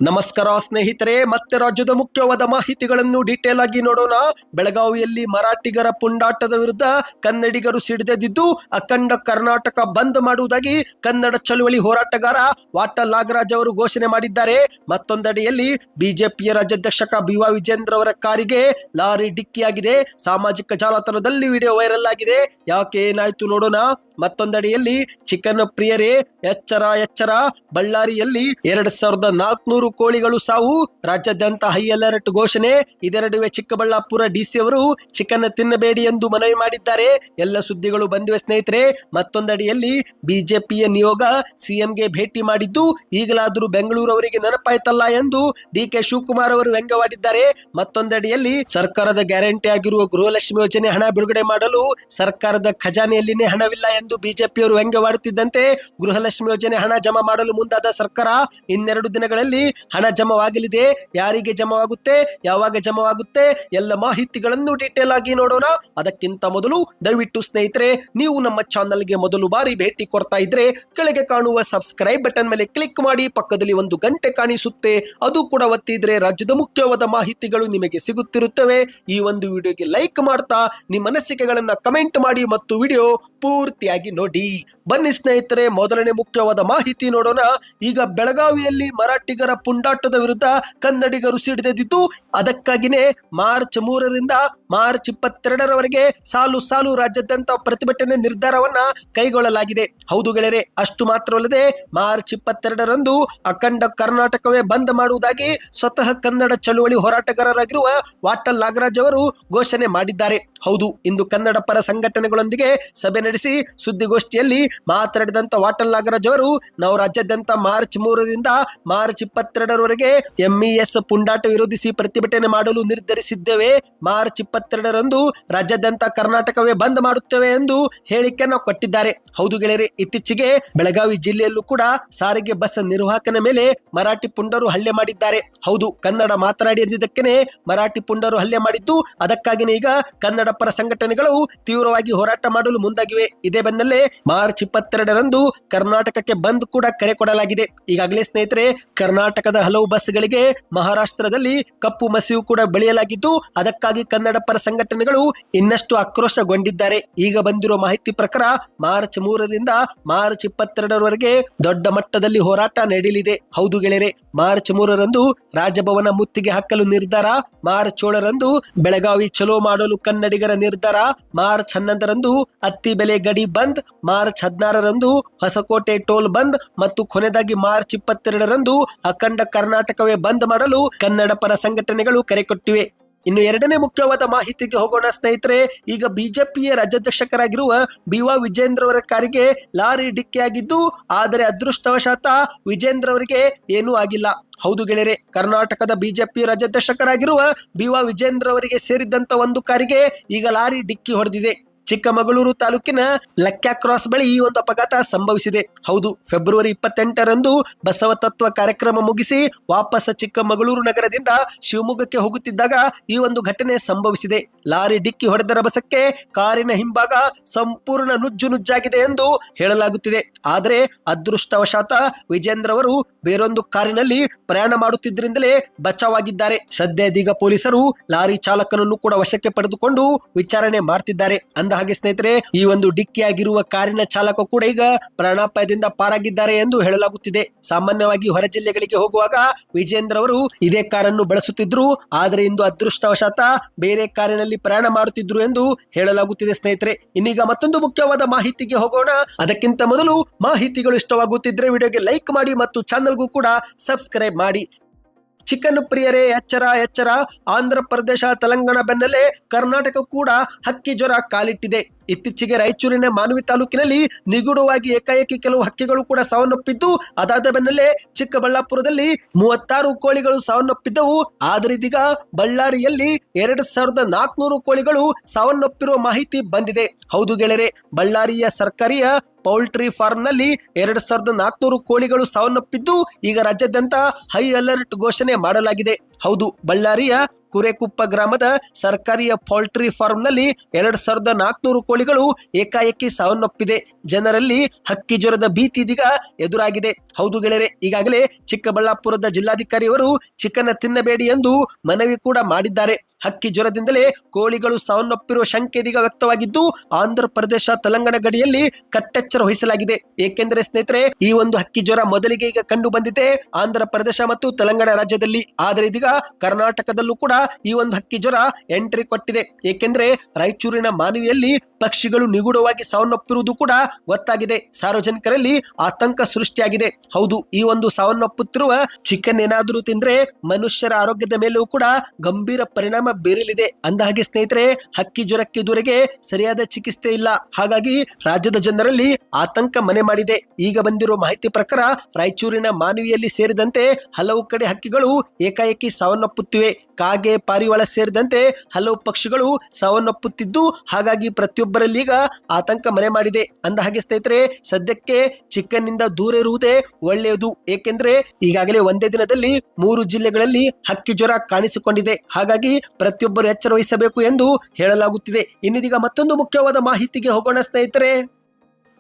ನಮಸ್ಕಾರ ಸ್ನೇಹಿತರೆ, ಮತ್ತೆ ರಾಜ್ಯದ ಮುಖ್ಯವಾದ ಮಾಹಿತಿಗಳನ್ನು ಡೀಟೇಲ್ ಆಗಿ ನೋಡೋಣ. ಬೆಳಗಾವಿಯಲ್ಲಿ ಮರಾಠಿಗರ ಪುಂಡಾಟದ ವಿರುದ್ಧ ಕನ್ನಡಿಗರು ಸಿಡಿದೆದ್ದಿದ್ದು ಅಖಂಡ ಕರ್ನಾಟಕ ಬಂದ್ ಮಾಡುವುದಾಗಿ ಕನ್ನಡ ಚಳುವಳಿ ಹೋರಾಟಗಾರ ವಾಟಾಳ್ ನಾಗರಾಜ್ ಅವರು ಘೋಷಣೆ ಮಾಡಿದ್ದಾರೆ. ಮತ್ತೊಂದೆಡೆಯಲ್ಲಿ ಬಿಜೆಪಿಯ ರಾಜ್ಯಾಧ್ಯಕ್ಷ ಬಿ.ವಾ. ವಿಜೇಂದ್ರ ಅವರ ಕಾರಿಗೆ ಲಾರಿ ಡಿಕ್ಕಿಯಾಗಿದೆ. ಸಾಮಾಜಿಕ ಜಾಲತಾಣದಲ್ಲಿ ವಿಡಿಯೋ ವೈರಲ್ ಆಗಿದೆ. ಯಾಕೆ ಏನಾಯ್ತು ನೋಡೋಣ. ಮತ್ತೊಂದೆಡೆಯಲ್ಲಿ ಚಿಕನ್ ಪ್ರಿಯರೇ ಎಚ್ಚರ ಎಚ್ಚರ, ಬಳ್ಳಾರಿಯಲ್ಲಿ 2400 ಕೋಳಿಗಳು ಸಾವು, ರಾಜ್ಯಾದ್ಯಂತ ಹೈ ಅಲರ್ಟ್ ಘೋಷಣೆ. ಇದರ ನಡುವೆ ಚಿಕ್ಕಬಳ್ಳಾಪುರ ಡಿಸಿ ಅವರು ಚಿಕನ್ ತಿನ್ನಬೇಡಿ ಎಂದು ಮನವಿ ಮಾಡಿದ್ದಾರೆ. ಎಲ್ಲ ಸುದ್ದಿಗಳು ಬಂದಿವೆ ಸ್ನೇಹಿತರೆ. ಮತ್ತೊಂದೆಡೆಯಲ್ಲಿ ಬಿಜೆಪಿಯ ನಿಯೋಗ ಸಿಎಂಗೆ ಭೇಟಿ ಮಾಡಿದ್ದು ಈಗಲಾದರೂ ಬೆಂಗಳೂರು ಅವರಿಗೆ ನೆನಪಾಯ್ತಲ್ಲ ಎಂದು ಡಿ.ಕೆ. ಶಿವಕುಮಾರ್ ಅವರು ವ್ಯಂಗ್ಯವಾಡಿದ್ದಾರೆ. ಮತ್ತೊಂದೆಡೆಯಲ್ಲಿ ಸರ್ಕಾರದ ಗ್ಯಾರಂಟಿ ಆಗಿರುವ ಗೃಹಲಕ್ಷ್ಮಿ ಯೋಜನೆ ಹಣ ಬಿಡುಗಡೆ ಮಾಡಲು ಸರ್ಕಾರದ ಖಜಾನೆಯಲ್ಲಿನೇ ಹಣವಿಲ್ಲ ಎಂದು ಬಿಜೆಪಿಯವರು ವ್ಯಂಗ್ಯವಾಡುತ್ತಿದ್ದಂತೆ ಗೃಹಲಕ್ಷ್ಮಿ ಯೋಜನೆ ಹಣ ಜಮಾ ಮಾಡಲು ಮುಂದಾದ ಸರ್ಕಾರ ಇನ್ನೆರಡು ದಿನಗಳಲ್ಲಿ ಹಣ ಜಮವಾಗಲಿದೆ. ಯಾರಿಗೆ ಜಮವಾಗುತ್ತೆ, ಯಾವಾಗ ಜಮವಾಗುತ್ತೆ, ಎಲ್ಲ ಮಾಹಿತಿಗಳನ್ನು ಡೀಟೇಲ್ ಆಗಿ ನೋಡೋಣ. ಅದಕ್ಕಿಂತ ಮೊದಲು ದಯವಿಟ್ಟು ಸ್ನೇಹಿತರೆ, ನೀವು ನಮ್ಮ ಚಾನಲ್ಗೆ ಮೊದಲು ಬಾರಿ ಭೇಟಿ ಕೊಡ್ತಾ ಇದ್ರೆ ಕೆಳಗೆ ಕಾಣುವ ಸಬ್ಸ್ಕ್ರೈಬ್ ಬಟನ್ ಮೇಲೆ ಕ್ಲಿಕ್ ಮಾಡಿ, ಪಕ್ಕದಲ್ಲಿ ಒಂದು ಗಂಟೆ ಕಾಣಿಸುತ್ತೆ, ಅದು ಕೂಡ ಒತ್ತಿದ್ರೆ ರಾಜ್ಯದ ಮುಖ್ಯವಾದ ಮಾಹಿತಿಗಳು ನಿಮಗೆ ಸಿಗುತ್ತಿರುತ್ತವೆ. ಈ ಒಂದು ವಿಡಿಯೋಗೆ ಲೈಕ್ ಮಾಡ್ತಾ ನಿಮ್ಮ ಅನಿಸಿಕೆಗಳನ್ನ ಕಮೆಂಟ್ ಮಾಡಿ ಮತ್ತು ವಿಡಿಯೋ ಪೂರ್ತಿಯಾಗಿ ನೋಡಿ. ಬನ್ನಿ ಸ್ನೇಹಿತರೆ, ಮೊದಲನೇ ಮುಖ್ಯವಾದ ಮಾಹಿತಿ ನೋಡೋಣ. ಈಗ ಬೆಳಗಾವಿಯಲ್ಲಿ ಮರಾಠಿಗರ ಪುಂಡಾಟದ ವಿರುದ್ಧ ಕನ್ನಡಿಗರು ಸಿಡಿದೆದ್ದಿದ್ದು ಅದಕ್ಕಾಗಿನೇ ಮಾರ್ಚ್ 3ರಿಂದ ಮಾರ್ಚ್ 22ರವರೆಗೆ ಸಾಲು ಸಾಲು ರಾಜ್ಯಾದ್ಯಂತ ಪ್ರತಿಭಟನೆ ನಿರ್ಧಾರವನ್ನ ಕೈಗೊಳ್ಳಲಾಗಿದೆ. ಹೌದು ಗೆಳೆಯರೆ, ಅಷ್ಟು ಮಾತ್ರವಲ್ಲದೆ ಮಾರ್ಚ್ 22ರಂದು ಅಖಂಡ ಕರ್ನಾಟಕವೇ ಬಂದ್ ಮಾಡುವುದಾಗಿ ಸ್ವತಃ ಕನ್ನಡ ಚಳುವಳಿ ಹೋರಾಟಗಾರರಾಗಿರುವ ವಾಟಾಳ್ ನಾಗರಾಜ್ ಅವರು ಘೋಷಣೆ ಮಾಡಿದ್ದಾರೆ. ಹೌದು, ಇಂದು ಕನ್ನಡ ಪರ ಸಂಘಟನೆಗಳೊಂದಿಗೆ ಸಭೆ ನಡೆಸಿ ಸುದ್ದಿಗೋಷ್ಠಿಯಲ್ಲಿ ಮಾತನಾಡಿದಂತ ವಾಟಾಳ್ ನಾಗರಾಜ್ ಅವರು, ನಾವು ರಾಜ್ಯಾದ್ಯಂತ ಮಾರ್ಚ್ 3ರಿಂದ ಮಾರ್ಚ್ 22ರವರೆಗೆ ಎಂಇಎಸ್ ಪುಂಡಾಟ ವಿರೋಧಿಸಿ ಪ್ರತಿಭಟನೆ ಮಾಡಲು ನಿರ್ಧರಿಸಿದ್ದೇವೆ. ಮಾರ್ಚ್ 22ರಂದು ರಾಜ್ಯಾದ್ಯಂತ ಕರ್ನಾಟಕವೇ ಬಂದ್ ಮಾಡುತ್ತೇವೆ ಎಂದು ಹೇಳಿಕೆಯನ್ನು ಕೊಟ್ಟಿದ್ದಾರೆ. ಹೌದು ಗೆಳೆಯರೆ, ಇತ್ತೀಚೆಗೆ ಬೆಳಗಾವಿ ಜಿಲ್ಲೆಯಲ್ಲೂ ಕೂಡ ಸಾರಿಗೆ ಬಸ್ ನಿರ್ವಾಹಕನ ಮೇಲೆ ಮರಾಠಿ ಪುಂಡರು ಹಲ್ಲೆ ಮಾಡಿದ್ದಾರೆ. ಹೌದು, ಕನ್ನಡ ಮಾತನಾಡಿ ಎಂದಿದ್ದಕ್ಕೇನೆ ಮರಾಠಿ ಪುಂಡರು ಹಲ್ಲೆ ಮಾಡಿದ್ದು ಅದಕ್ಕಾಗಿನೇ ಈಗ ಕನ್ನಡ ಪರ ಸಂಘಟನೆಗಳು ತೀವ್ರವಾಗಿ ಹೋರಾಟ ಮಾಡಲು ಮುಂದಾಗಿವೆ. ಇದೇ ಬೆನ್ನಲ್ಲೇ ಮಾರ್ಚ್ 22ರಂದು ಕರ್ನಾಟಕಕ್ಕೆ ಬಂದ್ ಕೂಡ ಕರೆ ಕೊಡಲಾಗಿದೆ. ಈಗಾಗಲೇ ಸ್ನೇಹಿತರೆ, ಕರ್ನಾಟಕದ ಹಲವು ಬಸ್ಗಳಿಗೆ ಮಹಾರಾಷ್ಟ್ರದಲ್ಲಿ ಕಪ್ಪು ಮಸಿಯು ಕೂಡ ಬೆಳೆಯಲಾಗಿದ್ದು ಅದಕ್ಕಾಗಿ ಕನ್ನಡ ಪರ ಸಂಘಟನೆಗಳು ಇನ್ನಷ್ಟು ಆಕ್ರೋಶಗೊಂಡಿದ್ದಾರೆ. ಈಗ ಬಂದಿರುವ ಮಾಹಿತಿ ಪ್ರಕಾರ ಮಾರ್ಚ್ 3ರಿಂದ ಮಾರ್ಚ್ 22ರವರೆಗೆ ದೊಡ್ಡ ಮಟ್ಟದಲ್ಲಿ ಹೋರಾಟ ನಡೆಯಲಿದೆ. ಹೌದು ಗೆಳೆಯರೆ, ಮಾರ್ಚ್ 3ರಂದು ರಾಜಭವನ ಮುತ್ತಿಗೆ ಹಾಕಲು ನಿರ್ಧಾರ, ಮಾರ್ಚ್ 7ರಂದು ಬೆಳಗಾವಿ ಚಲೋ ಮಾಡಲು ಕನ್ನಡಿಗರ ನಿರ್ಧಾರ, ಮಾರ್ಚ್ 11ರಂದು ಅತ್ತಿ ಬೆಲೆ ಗಡಿ ಬಂದ್, ಮಾರ್ಚ್ 16ರಂದು ಹೊಸಕೋಟೆ ಟೋಲ್ ಬಂದ್ ಮತ್ತು ಕೊನೆಯದಾಗಿ ಮಾರ್ಚ್ 22ರಂದು ಅಖಂಡ ಕರ್ನಾಟಕವೇ ಬಂದ್ ಮಾಡಲು ಕನ್ನಡ ಪರ ಸಂಘಟನೆಗಳು ಕರೆ ಕೊಟ್ಟಿವೆ. ಇನ್ನು ಎರಡನೇ ಮುಖ್ಯವಾದ ಮಾಹಿತಿಗೆ ಹೋಗೋಣ ಸ್ನೇಹಿತರೆ. ಈಗ ಬಿಜೆಪಿಯ ರಾಜ್ಯಾಧ್ಯಕ್ಷರಾಗಿರುವ ಬಿ.ವಾ. ವಿಜೇಂದ್ರ ಅವರ ಕಾರಿಗೆ ಲಾರಿ ಡಿಕ್ಕಿಯಾಗಿದ್ದು ಆದರೆ ಅದೃಷ್ಟವಶಾತ್ ವಿಜೇಂದ್ರ ಅವರಿಗೆ ಏನೂ ಆಗಿಲ್ಲ. ಹೌದು ಗೆಳೆಯರೆ, ಕರ್ನಾಟಕದ ಬಿಜೆಪಿ ರಾಜ್ಯಾಧ್ಯಕ್ಷರಾಗಿರುವ ಬಿ.ವಾ. ವಿಜೇಂದ್ರ ಅವರಿಗೆ ಸೇರಿದಂತ ಒಂದು ಕಾರಿಗೆ ಈಗ ಲಾರಿ ಡಿಕ್ಕಿ ಹೊಡೆದಿದೆ. ಚಿಕ್ಕಮಗಳೂರು ತಾಲೂಕಿನ ಲಕ್ಯಾ ಕ್ರಾಸ್ ಬಳಿ ಈ ಒಂದು ಅಪಘಾತ ಸಂಭವಿಸಿದೆ. ಹೌದು, ಫೆಬ್ರವರಿ 28ರಂದು ಬಸವ ತತ್ವ ಕಾರ್ಯಕ್ರಮ ಮುಗಿಸಿ ವಾಪಸ್ ಚಿಕ್ಕಮಗಳೂರು ನಗರದಿಂದ ಶಿವಮೊಗ್ಗಕ್ಕೆ ಹೋಗುತ್ತಿದ್ದಾಗ ಈ ಒಂದು ಘಟನೆ ಸಂಭವಿಸಿದೆ. ಲಾರಿ ಡಿಕ್ಕಿ ಹೊಡೆದ ರಭಸಕ್ಕೆ ಕಾರಿನ ಹಿಂಭಾಗ ಸಂಪೂರ್ಣ ನುಜ್ಜು ನುಜ್ಜಾಗಿದೆ ಎಂದು ಹೇಳಲಾಗುತ್ತಿದೆ. ಆದರೆ ಅದೃಷ್ಟವಶಾತ್ ವಿಜೇಂದ್ರ ಅವರು ಬೇರೊಂದು ಕಾರಿನಲ್ಲಿ ಪ್ರಯಾಣ ಮಾಡುತ್ತಿದ್ದರಿಂದಲೇ ಬಚಾವಾಗಿದ್ದಾರೆ. ಸದ್ಯ ಇದೀಗ ಪೊಲೀಸರು ಲಾರಿ ಚಾಲಕನನ್ನು ಕೂಡ ವಶಕ್ಕೆ ಪಡೆದುಕೊಂಡು ವಿಚಾರಣೆ ಮಾಡ್ತಿದ್ದಾರೆ. ಅಂದ ಹಾಗೆ ಸ್ನೇಹಿತರೆ, ಈ ಒಂದು ಡಿಕ್ಕಿಯಾಗಿರುವ ಕಾರಿನ ಚಾಲಕ ಕೂಡ ಈಗ ಪ್ರಾಣಾಪಾಯದಿಂದ ಪಾರಾಗಿದ್ದಾರೆ ಎಂದು ಹೇಳಲಾಗುತ್ತಿದೆ. ಸಾಮಾನ್ಯವಾಗಿ ಹೊರ ಜಿಲ್ಲೆಗಳಿಗೆ ಹೋಗುವಾಗ ವಿಜೇಂದ್ರ ಅವರು ಇದೇ ಕಾರನ್ನು ಬಳಸುತ್ತಿದ್ರು, ಆದರೆ ಇಂದು ಅದೃಷ್ಟವಶಾತ್ ಬೇರೆ ಕಾರಿನಲ್ಲಿ ಪ್ರಯಾಣ ಮಾಡುತ್ತಿದ್ರು ಎಂದು ಹೇಳಲಾಗುತ್ತಿದೆ ಸ್ನೇಹಿತರೆ. ಇನ್ನೀಗ ಮತ್ತೊಂದು ಮುಖ್ಯವಾದ ಮಾಹಿತಿಗೆ ಹೋಗೋಣ. ಅದಕ್ಕಿಂತ ಮೊದಲು ಮಾಹಿತಿಗಳು ಇಷ್ಟವಾಗುತ್ತಿದ್ರೆ ವಿಡಿಯೋಗೆ ಲೈಕ್ ಮಾಡಿ ಮತ್ತು ಚಾನಲ್ಗೂ ಕೂಡ ಸಬ್ಸ್ಕ್ರೈಬ್ ಮಾಡಿ. ಚಿಕನ್ ಪ್ರಿಯರೇ ಎಚ್ಚರ ಎಚ್ಚರ, ಆಂಧ್ರ ಪ್ರದೇಶ ತೆಲಂಗಾಣ ಬೆನ್ನಲ್ಲೇ ಕರ್ನಾಟಕ ಕೂಡ ಹಕ್ಕಿ ಜ್ವರ ಕಾಲಿಟ್ಟಿದೆ. ಇತ್ತೀಚೆಗೆ ರಾಯಚೂರಿನ ಮಾನ್ವಿ ತಾಲೂಕಿನಲ್ಲಿ ನಿಗೂಢವಾಗಿ ಏಕಾಏಕಿ ಕೆಲವು ಹಕ್ಕಿಗಳು ಕೂಡ ಸಾವನ್ನಪ್ಪಿದ್ದು ಅದಾದ ಬೆನ್ನಲ್ಲೇ ಚಿಕ್ಕಬಳ್ಳಾಪುರದಲ್ಲಿ 36 ಕೋಳಿಗಳು ಸಾವನ್ನಪ್ಪಿದ್ದವು. ಆದರೆ ಇದೀಗ ಬಳ್ಳಾರಿಯಲ್ಲಿ 2400 ಕೋಳಿಗಳು ಸಾವನ್ನಪ್ಪಿರುವ ಮಾಹಿತಿ ಬಂದಿದೆ. ಹೌದು ಗೆಳೆಯರೆ, ಬಳ್ಳಾರಿಯ ಸರ್ಕಾರಿಯ ಪೌಲ್ಟ್ರಿ ಫಾರ್ಮ್ ನಲ್ಲಿ 2400 ಕೋಳಿಗಳು ಸಾವನ್ನಪ್ಪಿದ್ದು ಈಗ ರಾಜ್ಯಾದ್ಯಂತ ಹೈ ಅಲರ್ಟ್ ಘೋಷಣೆ ಮಾಡಲಾಗಿದೆ. ಹೌದು, ಬಳ್ಳಾರಿಯ ಕುರೆಕುಪ್ಪ ಗ್ರಾಮದ ಸರ್ಕಾರಿಯ ಪೌಲ್ಟ್ರಿ ಫಾರ್ಮ್ ನಲ್ಲಿ 2400 ಕೋಳಿ ಕೋಳಿಗಳು ಏಕಾಏಕಿ ಸಾವನ್ನಪ್ಪಿದೆ. ಜನರಲ್ಲಿ ಹಕ್ಕಿ ಜ್ವರದ ಭೀತಿ ಇದೀಗ ಎದುರಾಗಿದೆ. ಹೌದು ಗೆಳೆಯರೆ, ಈಗಾಗಲೇ ಚಿಕ್ಕಬಳ್ಳಾಪುರದ ಜಿಲ್ಲಾಧಿಕಾರಿಯವರು ಚಿಕನ್ ತಿನ್ನಬೇಡಿ ಎಂದು ಮನವಿ ಕೂಡ ಮಾಡಿದ್ದಾರೆ. ಹಕ್ಕಿ ಜ್ವರದಿಂದಲೇ ಕೋಳಿಗಳು ಸಾವನ್ನಪ್ಪಿರುವ ಶಂಕೆ ಇದೀಗ ವ್ಯಕ್ತವಾಗಿದ್ದು, ಆಂಧ್ರ ಪ್ರದೇಶ ತೆಲಂಗಾಣ ಗಡಿಯಲ್ಲಿ ಕಟ್ಟೆಚ್ಚರ ವಹಿಸಲಾಗಿದೆ. ಏಕೆಂದರೆ ಸ್ನೇಹಿತರೆ, ಈ ಒಂದು ಹಕ್ಕಿ ಜ್ವರ ಮೊದಲಿಗೆ ಈಗ ಕಂಡು ಬಂದಿದೆ ಆಂಧ್ರ ಪ್ರದೇಶ ಮತ್ತು ತೆಲಂಗಾಣ ರಾಜ್ಯದಲ್ಲಿ. ಆದರೆ ಇದೀಗ ಕರ್ನಾಟಕದಲ್ಲೂ ಕೂಡ ಈ ಒಂದು ಹಕ್ಕಿ ಜ್ವರ ಎಂಟ್ರಿ ಕೊಟ್ಟಿದೆ. ಏಕೆಂದ್ರೆ ರಾಯಚೂರಿನ ಮಾನವಿಯಲ್ಲಿ ಪಕ್ಷಿಗಳು ನಿಗೂಢವಾಗಿ ಸಾವನ್ನಪ್ಪಿರುವುದು ಕೂಡ ಗೊತ್ತಾಗಿದೆ. ಸಾರ್ವಜನಿಕರಲ್ಲಿ ಆತಂಕ ಸೃಷ್ಟಿಯಾಗಿದೆ. ಹೌದು, ಈ ಒಂದು ಸಾವನ್ನಪ್ಪುತ್ತಿರುವ ಚಿಕನ್ ಏನಾದರೂ ತಿಂದ್ರೆ ಮನುಷ್ಯರ ಆರೋಗ್ಯದ ಮೇಲೂ ಕೂಡ ಗಂಭೀರ ಪರಿಣಾಮ ಬೀರಲಿದೆ. ಅಂದಹಾಗೆ ಸ್ನೇಹಿತರೆ, ಹಕ್ಕಿ ಜ್ವರಕ್ಕೆ ಇದುವರೆಗೆ ಸರಿಯಾದ ಚಿಕಿತ್ಸೆ ಇಲ್ಲ. ಹಾಗಾಗಿ ರಾಜ್ಯದ ಜನರಲ್ಲಿ ಆತಂಕ ಮನೆ ಮಾಡಿದೆ. ಈಗ ಬಂದಿರುವ ಮಾಹಿತಿ ಪ್ರಕಾರ ರಾಯಚೂರಿನ ಮಾನವಿಯಲ್ಲಿ ಸೇರಿದಂತೆ ಹಲವು ಕಡೆ ಹಕ್ಕಿಗಳು ಏಕಾಏಕಿ ಸಾವನ್ನಪ್ಪುತ್ತಿವೆ. ಕಾಗೆ, ಪಾರಿವಾಳ ಸೇರಿದಂತೆ ಹಲವು ಪಕ್ಷಿಗಳು ಸಾವನ್ನಪ್ಪುತ್ತಿದ್ದು, ಹಾಗಾಗಿ ಪ್ರತಿಯೊಬ್ಬರಲ್ಲಿ ಈಗ ಆತಂಕ ಮನೆ ಮಾಡಿದೆ. ಅಂದಹಾಗೆ ಸ್ನೇಹಿತರೆ, ಸದ್ಯಕ್ಕೆ ಚಿಕನ್ ನಿಂದ ದೂರ ಇರುವುದೇ ಒಳ್ಳೆಯದು. ಏಕೆಂದ್ರೆ ಈಗಾಗಲೇ ಒಂದೇ ದಿನದಲ್ಲಿ 3 ಜಿಲ್ಲೆಗಳಲ್ಲಿ ಹಕ್ಕಿ ಜ್ವರ ಕಾಣಿಸಿಕೊಂಡಿದೆ. ಹಾಗಾಗಿ ಪ್ರತಿಯೊಬ್ಬರು ಎಚ್ಚರ ವಹಿಸಬೇಕು ಎಂದು ಹೇಳಲಾಗುತ್ತಿದೆ. ಇನ್ನಿದೀಗ ಮತ್ತೊಂದು ಮುಖ್ಯವಾದ ಮಾಹಿತಿಗೆ ಹೋಗೋಣ ಸ್ನೇಹಿತರೆ.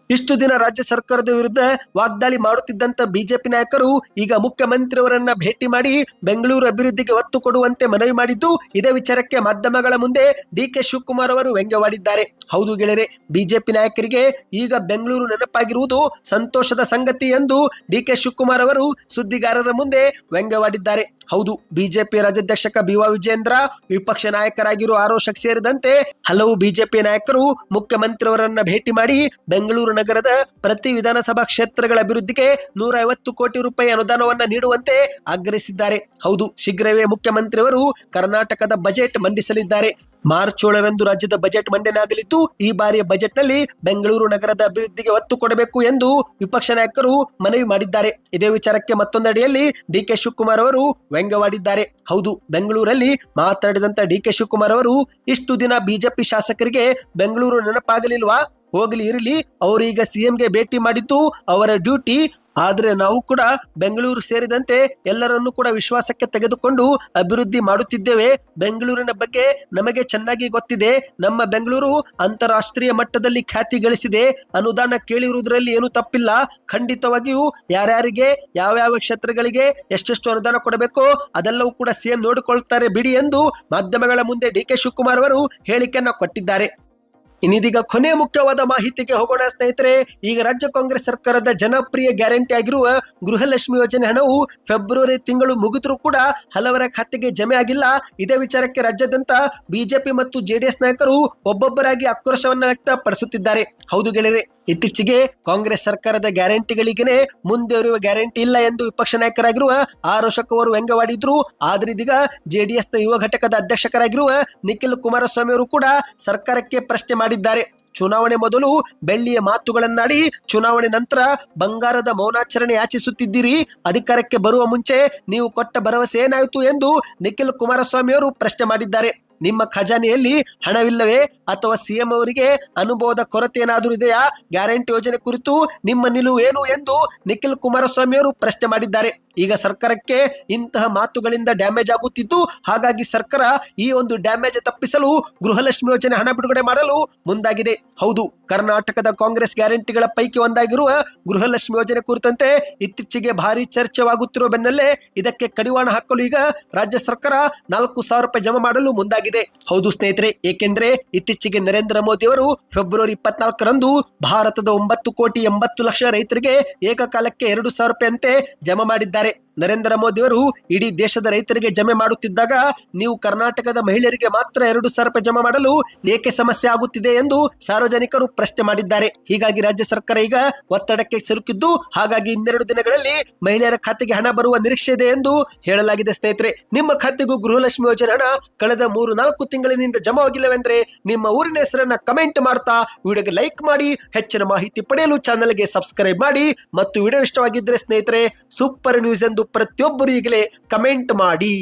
ಇಷ್ಟು ದಿನ ರಾಜ್ಯ ಸರ್ಕಾರದ ವಿರುದ್ಧ ವಾಗ್ದಾಳಿ ಮಾಡುತ್ತಿದ್ದಂತ ಬಿಜೆಪಿ ನಾಯಕರು ಈಗ ಮುಖ್ಯಮಂತ್ರಿಯವರನ್ನ ಭೇಟಿ ಮಾಡಿ ಬೆಂಗಳೂರು ಅಭಿವೃದ್ಧಿಗೆ ಒತ್ತು ಕೊಡುವಂತೆ ಮನವಿ ಮಾಡಿದ್ದು, ಇದೇ ವಿಚಾರಕ್ಕೆ ಮಾಧ್ಯಮಗಳ ಮುಂದೆ ಡಿಕೆ ಶಿವಕುಮಾರ್ ಅವರು ವ್ಯಂಗ್ಯವಾಡಿದ್ದಾರೆ. ಹೌದು ಗೆಳೆಯರೆ, ಬಿಜೆಪಿ ನಾಯಕರಿಗೆ ಈಗ ಬೆಂಗಳೂರು ನೆನಪಾಗಿರುವುದು ಸಂತೋಷದ ಸಂಗತಿ ಎಂದು ಡಿಕೆ ಶಿವಕುಮಾರ್ ಅವರು ಸುದ್ದಿಗಾರರ ಮುಂದೆ ವ್ಯಂಗ್ಯವಾಡಿದ್ದಾರೆ. ಹೌದು, ಬಿಜೆಪಿ ರಾಜ್ಯಾಧ್ಯಕ್ಷ ಬಿ.ವಾ. ವಿಜಯೇಂದ್ರ, ವಿಪಕ್ಷ ನಾಯಕರಾಗಿರುವ ಆರೋಶಕ್ ಸೇರಿದಂತೆ ಹಲವು ಬಿಜೆಪಿ ನಾಯಕರು ಮುಖ್ಯಮಂತ್ರಿಯವರನ್ನ ಭೇಟಿ ಮಾಡಿ ಬೆಂಗಳೂರು ನಗರದ ಪ್ರತಿ ವಿಧಾನಸಭಾ ಕ್ಷೇತ್ರಗಳ ಅಭಿವೃದ್ಧಿಗೆ 150 ಕೋಟಿ ರೂಪಾಯಿ ಅನುದಾನವನ್ನ ನೀಡುವಂತೆ ಆಗ್ರಹಿಸಿದ್ದಾರೆ. ಹೌದು, ಶೀಘ್ರವೇ ಮುಖ್ಯಮಂತ್ರಿಯವರು ಕರ್ನಾಟಕದ ಬಜೆಟ್ ಮಂಡಿಸಲಿದ್ದಾರೆ. ಮಾರ್ಚ್ 7ರಂದು ರಾಜ್ಯದ ಬಜೆಟ್ ಮಂಡನೆ ಆಗಲಿದ್ದು, ಈ ಬಾರಿಯ ಬಜೆಟ್ ನಲ್ಲಿ ಬೆಂಗಳೂರು ನಗರದ ಅಭಿವೃದ್ಧಿಗೆ ಒತ್ತು ಕೊಡಬೇಕು ಎಂದು ವಿಪಕ್ಷ ನಾಯಕರು ಮನವಿ ಮಾಡಿದ್ದಾರೆ. ಇದೇ ವಿಚಾರಕ್ಕೆ ಮತ್ತೊಂದೆಡೆಯಲ್ಲಿ ಡಿಕೆ ಶಿವಕುಮಾರ್ ಅವರು ವ್ಯಂಗ್ಯವಾಡಿದ್ದಾರೆ. ಹೌದು, ಬೆಂಗಳೂರಲ್ಲಿ ಮಾತನಾಡಿದಂತ ಡಿಕೆ ಶಿವಕುಮಾರ್ ಅವರು, ಇಷ್ಟು ದಿನ ಬಿಜೆಪಿ ಶಾಸಕರಿಗೆ ಬೆಂಗಳೂರು ನೆನಪಾಗಲಿಲ್ವಾ? ಹೋಗಲಿ ಇರಲಿ, ಅವರು ಈಗ ಸಿಎಂಗೆ ಭೇಟಿ ಮಾಡಿದ್ದು ಅವರ ಡ್ಯೂಟಿ. ಆದ್ರೆ ನಾವು ಕೂಡ ಬೆಂಗಳೂರು ಸೇರಿದಂತೆ ಎಲ್ಲರನ್ನೂ ಕೂಡ ವಿಶ್ವಾಸಕ್ಕೆ ತೆಗೆದುಕೊಂಡು ಅಭಿವೃದ್ಧಿ ಮಾಡುತ್ತಿದ್ದೇವೆ. ಬೆಂಗಳೂರಿನ ಬಗ್ಗೆ ನಮಗೆ ಚೆನ್ನಾಗಿ ಗೊತ್ತಿದೆ. ನಮ್ಮ ಬೆಂಗಳೂರು ಅಂತಾರಾಷ್ಟ್ರೀಯ ಮಟ್ಟದಲ್ಲಿ ಖ್ಯಾತಿ ಗಳಿಸಿದೆ. ಅನುದಾನ ಕೇಳಿರುವುದರಲ್ಲಿ ಏನು ತಪ್ಪಿಲ್ಲ. ಖಂಡಿತವಾಗಿಯೂ ಯಾರ್ಯಾರಿಗೆ ಯಾವ್ಯಾವ ಕ್ಷೇತ್ರಗಳಿಗೆ ಎಷ್ಟೆಷ್ಟು ಅನುದಾನ ಕೊಡಬೇಕೋ ಅದೆಲ್ಲವೂ ಕೂಡ ಸಿಎಂ ನೋಡಿಕೊಳ್ತಾರೆ ಬಿಡಿ ಎಂದು ಮಾಧ್ಯಮಗಳ ಮುಂದೆ ಡಿಕೆ ಶಿವಕುಮಾರ್ ಅವರು ಹೇಳಿಕೆಯನ್ನ ಕೊಟ್ಟಿದ್ದಾರೆ. ಇನ್ನಿದೀಗ ಕೊನೆಯ ಮುಖ್ಯವಾದ ಮಾಹಿತಿಗೆ ಹೋಗೋಣ ಸ್ನೇಹಿತರೆ. ಈಗ ರಾಜ್ಯ ಕಾಂಗ್ರೆಸ್ ಸರ್ಕಾರದ ಜನಪ್ರಿಯ ಗ್ಯಾರಂಟಿ ಆಗಿರುವ ಗೃಹಲಕ್ಷ್ಮಿ ಯೋಜನೆ ಹಣವು ಫೆಬ್ರವರಿ ತಿಂಗಳು ಮುಗಿದ್ರೂ ಕೂಡ ಹಲವರ ಖಾತೆಗೆ ಜಮೆ ಆಗಿಲ್ಲ. ಇದೇ ವಿಚಾರಕ್ಕೆ ರಾಜ್ಯಾದ್ಯಂತ ಬಿಜೆಪಿ ಮತ್ತು ಜೆಡಿಎಸ್ ನಾಯಕರು ಒಬ್ಬೊಬ್ಬರಾಗಿ ಆಕ್ರೋಶವನ್ನ ವ್ಯಕ್ತಪಡಿಸುತ್ತಿದ್ದಾರೆ. ಹೌದು ಗೆಳೆಯರೆ, ಇತ್ತೀಚೆಗೆ ಕಾಂಗ್ರೆಸ್ ಸರ್ಕಾರದ ಗ್ಯಾರಂಟಿಗಳಿಗೇನೆ ಮುಂದುವರಿಯುವ ಗ್ಯಾರಂಟಿ ಇಲ್ಲ ಎಂದು ವಿಪಕ್ಷ ನಾಯಕರಾಗಿರುವ ಆರೋಶಕ್ ಅವರು ವ್ಯಂಗ್ಯವಾಡಿದ್ರು. ಆದ್ರೆ ಇದೀಗ ಜೆಡಿಎಸ್ ನ ಯುವ ಘಟಕದ ಅಧ್ಯಕ್ಷರಾಗಿರುವ ನಿಖಿಲ್ ಕುಮಾರಸ್ವಾಮಿ ಅವರು ಕೂಡ ಸರ್ಕಾರಕ್ಕೆ ಪ್ರಶ್ನೆ ಮಾಡಿದ್ದಾರೆ. ಚುನಾವಣೆ ಮೊದಲು ಬೆಳ್ಳಿಯ ಮಾತುಗಳನ್ನಾಡಿ ಚುನಾವಣೆ ನಂತರ ಬಂಗಾರದ ಮೌನಾಚರಣೆ ಯಾಚಿಸುತ್ತಿದ್ದೀರಿ. ಅಧಿಕಾರಕ್ಕೆ ಬರುವ ಮುಂಚೆ ನೀವು ಕೊಟ್ಟ ಭರವಸೆ ಏನಾಯಿತು ಎಂದು ನಿಖಿಲ್ ಕುಮಾರಸ್ವಾಮಿ ಅವರು ಪ್ರಶ್ನೆ ಮಾಡಿದ್ದಾರೆ. ನಿಮ್ಮ ಖಜಾನೆಯಲ್ಲಿ ಹಣವಿಲ್ಲವೇ ಅಥವಾ ಸಿಎಂ ಅವರಿಗೆ ಅನುಭವದ ಕೊರತೆ ಏನಾದರೂ ಇದೆಯಾ? ಗ್ಯಾರಂಟಿ ಯೋಜನೆ ಕುರಿತು ನಿಮ್ಮ ನಿಲುವು ಏನು ಎಂದು ನಿಖಿಲ್ ಕುಮಾರಸ್ವಾಮಿ ಅವರು ಪ್ರಶ್ನೆ ಮಾಡಿದ್ದಾರೆ. ಈಗ ಸರ್ಕಾರಕ್ಕೆ ಇಂತಹ ಮಾತುಗಳಿಂದ ಡ್ಯಾಮೇಜ್ ಆಗುತ್ತಿದ್ದು, ಹಾಗಾಗಿ ಸರ್ಕಾರ ಈ ಒಂದು ಡ್ಯಾಮೇಜ್ ತಪ್ಪಿಸಲು ಗೃಹಲಕ್ಷ್ಮಿ ಯೋಜನೆ ಹಣ ಬಿಡುಗಡೆ ಮಾಡಲು ಮುಂದಾಗಿದೆ. ಹೌದು, ಕರ್ನಾಟಕದ ಕಾಂಗ್ರೆಸ್ ಗ್ಯಾರಂಟಿಗಳ ಪೈಕಿ ಒಂದಾಗಿರುವ ಗೃಹಲಕ್ಷ್ಮಿ ಯೋಜನೆ ಕುರಿತಂತೆ ಇತ್ತೀಚೆಗೆ ಭಾರಿ ಚರ್ಚೆವಾಗುತ್ತಿರುವ ಬೆನ್ನಲ್ಲೇ ಇದಕ್ಕೆ ಕಡಿವಾಣ ಹಾಕಲು ಈಗ ರಾಜ್ಯ ಸರ್ಕಾರ 4,000 ರೂಪಾಯಿ ಜಮಾ ಮಾಡಲು ಮುಂದಾಗಿದೆ. ಹೌದು ಸ್ನೇಹಿತರೆ, ಏಕೆಂದ್ರೆ ಇತ್ತೀಚೆಗೆ ನರೇಂದ್ರ ಮೋದಿ ಅವರು ಫೆಬ್ರವರಿ 24ರಂದು ಭಾರತದ 9,80,00,000 ರೈತರಿಗೆ ಏಕಕಾಲಕ್ಕೆ 2,000 ರೂಪಾಯಿ ಅಂತೆ ಜಮಾ ಮಾಡಿದ್ದಾರೆ. ನರೇಂದ್ರ ಮೋದಿ ಅವರು ಇಡೀ ದೇಶದ ರೈತರಿಗೆ ಜಮೆ ಮಾಡುತ್ತಿದ್ದಾಗ ನೀವು ಕರ್ನಾಟಕದ ಮಹಿಳೆಯರಿಗೆ ಮಾತ್ರ 2,000 ರೂಪಾಯಿ ಜಮಾ ಮಾಡಲು ಏಕೆ ಸಮಸ್ಯೆ ಆಗುತ್ತಿದೆ ಎಂದು ಸಾರ್ವಜನಿಕರು ಪ್ರಶ್ನೆ ಮಾಡಿದ್ದಾರೆ. ಹೀಗಾಗಿ ರಾಜ್ಯ ಸರ್ಕಾರ ಈಗ ಒತ್ತಡಕ್ಕೆ ಸಿಲುಕಿದ್ದು, ಹಾಗಾಗಿ ಇನ್ನೆರಡು ದಿನಗಳಲ್ಲಿ ಮಹಿಳೆಯರ ಖಾತೆಗೆ ಹಣ ಬರುವ ನಿರೀಕ್ಷೆ ಇದೆ ಎಂದು ಹೇಳಲಾಗಿದೆ. ಸ್ನೇಹಿತರೆ, ನಿಮ್ಮ ಖಾತೆಗೂ ಗೃಹಲಕ್ಷ್ಮಿ ಯೋಜನೆ ಹಣ ಕಳೆದ 3-4 ತಿಂಗಳಿನಿಂದ ಜಮಾ ಆಗಿಲ್ಲವೆಂದ್ರೆ ನಿಮ್ಮ ಊರಿನ ಹೆಸರನ್ನ ಕಮೆಂಟ್ ಮಾಡ್ತಾ ವಿಡಿಯೋಗೆ ಲೈಕ್ ಮಾಡಿ. ಹೆಚ್ಚಿನ ಮಾಹಿತಿ ಪಡೆಯಲು ಚಾನೆಲ್ಗೆ ಸಬ್ಸ್ಕ್ರೈಬ್ ಮಾಡಿ ಮತ್ತು ವಿಡಿಯೋ ಇಷ್ಟವಾಗಿದ್ದರೆ ಸ್ನೇಹಿತರೆ ಸೂಪರ್ ನ್ಯೂಸ್ ಎಂದು ಪ್ರತಿಯೊಬ್ಬರು ಈಗಲೇ ಕಮೆಂಟ್ ಮಾಡಿ.